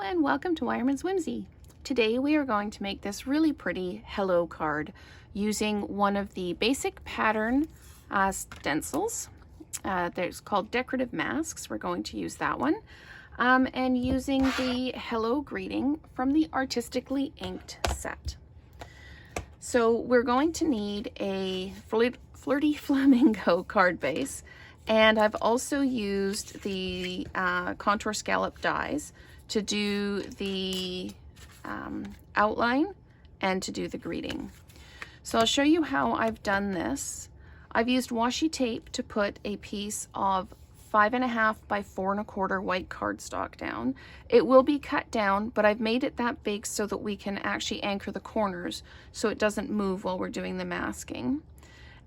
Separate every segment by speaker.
Speaker 1: Hello and welcome to Weyermann's Whimsy. Today we are going to make this really pretty hello card using one of the basic pattern stencils. There's called Decorative Masks. We're going to use that one. And using the hello greeting from the Artistically inked set. So we're going to need a flirty flamingo card base. And I've also used the contour scallop dies to do the outline and to do the greeting. So I'll show you how I've done this. I've used washi tape to put a piece of 5.5 by 4 1/4 white cardstock down. It will be cut down, but I've made it that big so that we can actually anchor the corners so it doesn't move while we're doing the masking.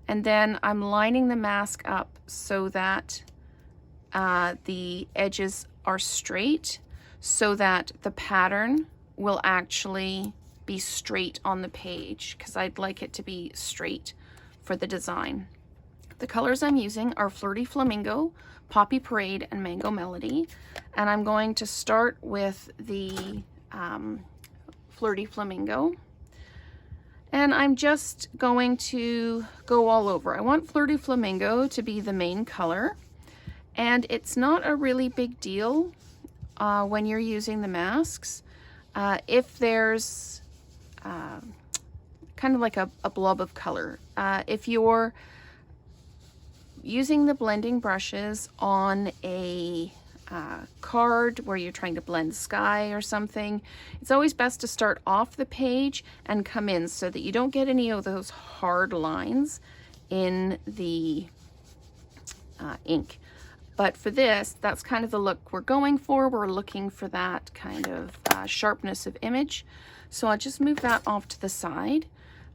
Speaker 1: And then I'm lining the mask up so that the edges are straight, so that the pattern will actually be straight on the page, because I'd like it to be straight for the design. The colors I'm using are Flirty Flamingo, Poppy Parade, and Mango Melody. And I'm going to start with the Flirty Flamingo. And I'm just going to go all over. I want Flirty Flamingo to be the main color. And it's not a really big deal when you're using the masks. If there's kind of like a blob of color. If you're using the blending brushes on a card where you're trying to blend sky or something, it's always best to start off the page and come in so that you don't get any of those hard lines in the ink. But for this, that's kind of the look we're going for. We're looking for that kind of sharpness of image. So I'll just move that off to the side.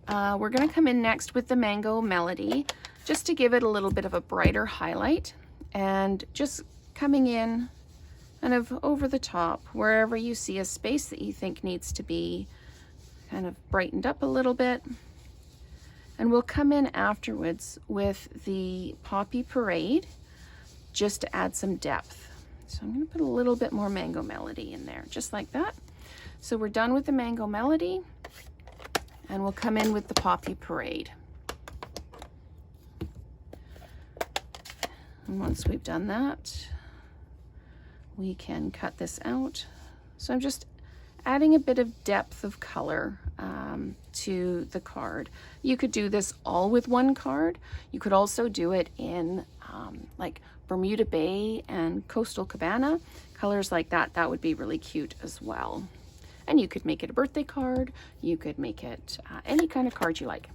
Speaker 1: We're going to come in next with the Mango Melody, just to give it a little bit of a brighter highlight, and just coming in kind of over the top wherever you see a space that you think needs to be kind of brightened up a little bit. And we'll come in afterwards with the Poppy Parade just to add some depth. So I'm going to put a little bit more Mango Melody in there, just like that. So we're done with the Mango Melody, and we'll come in with the Poppy Parade. And once we've done that, we can cut this out. So I'm just adding a bit of depth of color to the card. You could do this all with one card. You could also do it in like Bermuda Bay and Coastal Cabana, colors like that. That would be really cute as well. And you could make it a birthday card. You could make it any kind of card you like.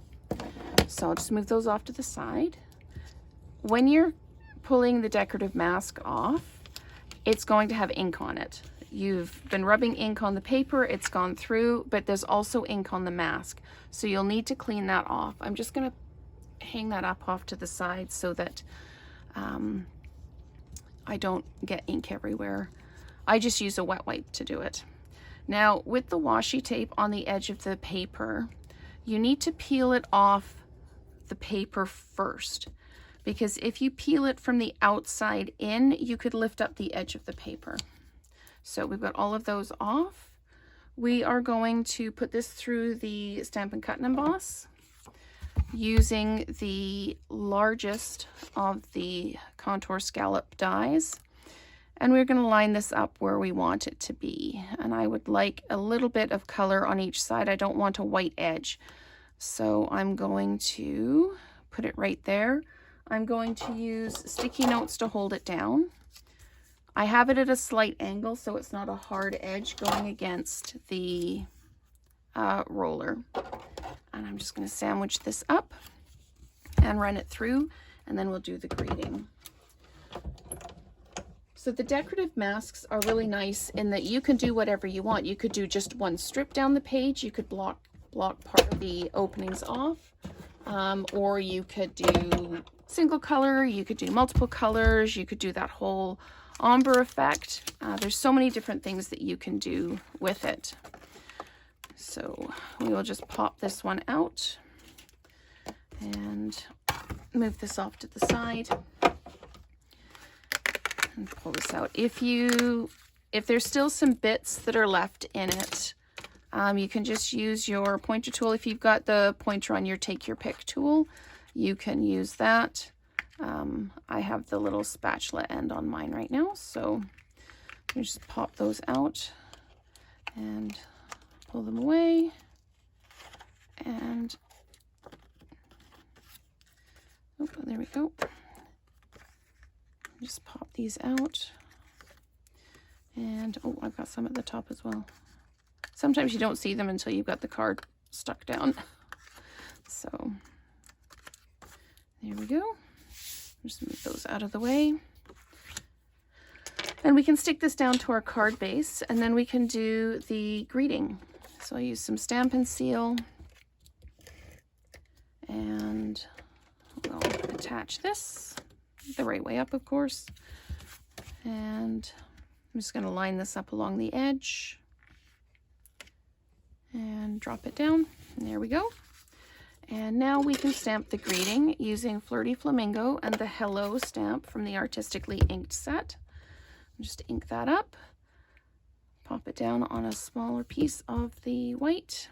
Speaker 1: So I'll just move those off to the side. When you're pulling the decorative mask off, it's going to have ink on it. You've been rubbing ink on the paper, it's gone through, but there's also ink on the mask. So you'll need to clean that off. I'm just gonna hang that up off to the side so that I don't get ink everywhere. I just use a wet wipe to do it. Now, with the washi tape on the edge of the paper, you need to peel it off the paper first, because if you peel it from the outside in, you could lift up the edge of the paper. So we've got all of those off. We are going to put this through the Stampin' Cut and Emboss using the largest of the contour scallop dies. And we're going to line this up where we want it to be. And I would like a little bit of color on each side. I don't want a white edge. So I'm going to put it right there. I'm going to use sticky notes to hold it down. I have it at a slight angle so it's not a hard edge going against the roller. And I'm just going to sandwich this up and run it through, and then we'll do the greeting. So the decorative masks are really nice in that you can do whatever you want. You could do just one strip down the page. You could block part of the openings off, or you could do single color. You could do multiple colors. You could do that whole ombre effect. There's so many different things that you can do with it. So we will just pop this one out and move this off to the side and pull this out. If you if there's still some bits that are left in it, you can just use your pointer tool. If you've got the pointer on your take your pick tool, you can use that. I have the little spatula end on mine right now, so you just pop those out and pull them away, and oh, there we go. Just pop these out, and oh, I've got some at the top as well. Sometimes you don't see them until you've got the card stuck down. So there we go. Just move those out of the way. And we can stick this down to our card base, and then we can do the greeting. So I use some Stampin' Seal, and we'll attach this the right way up, of course. And I'm just going to line this up along the edge and drop it down. And there we go. And now we can stamp the greeting using Flirty Flamingo and the Hello stamp from the Artistically inked set. Just ink that up, pop it down on a smaller piece of the white.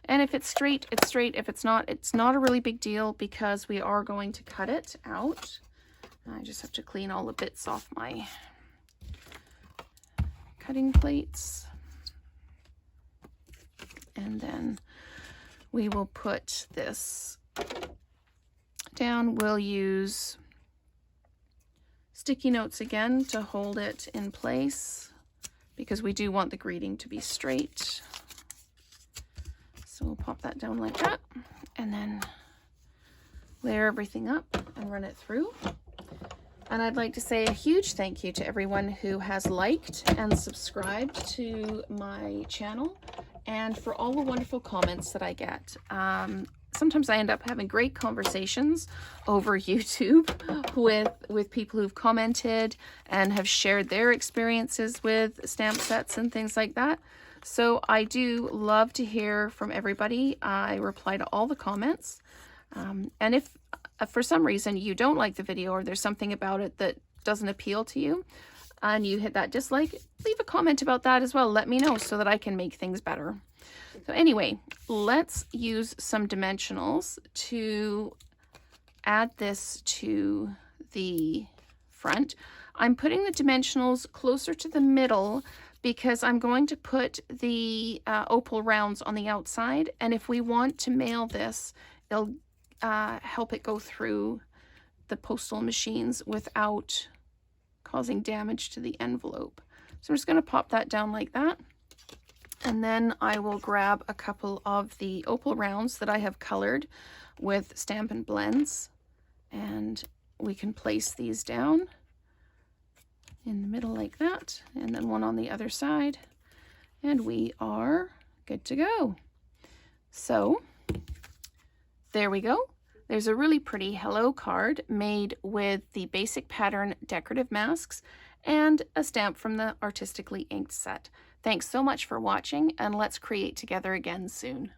Speaker 1: And if it's straight, it's straight. If it's not a really big deal because we are going to cut it out. I just have to clean all the bits off my cutting plates. And then we will put this down. We'll use sticky notes again to hold it in place because we do want the greeting to be straight. So we'll pop that down like that and then layer everything up and run it through. And I'd like to say a huge thank you to everyone who has liked and subscribed to my channel, and for all the wonderful comments that I get. Sometimes I end up having great conversations over YouTube with people who've commented and have shared their experiences with stamp sets and things like that. So I do love to hear from everybody. I reply to all the comments. And if for some reason you don't like the video or there's something about it that doesn't appeal to you and you hit that dislike, leave a comment about that as well. Let me know so that I can make things better. So anyway, let's use some dimensionals to add this to the front. I'm putting the dimensionals closer to the middle because I'm going to put the opal rounds on the outside. And if we want to mail this, it'll help it go through the postal machines without causing damage to the envelope. So I'm just going to pop that down like that. And then I will grab a couple of the opal rounds that I have colored with Stampin' Blends, and we can place these down in the middle like that, and then one on the other side, and we are good to go. So there we go. There's a really pretty hello card made with the basic pattern decorative masks and a stamp from the Artistically inked set. Thanks so much for watching, and let's create together again soon.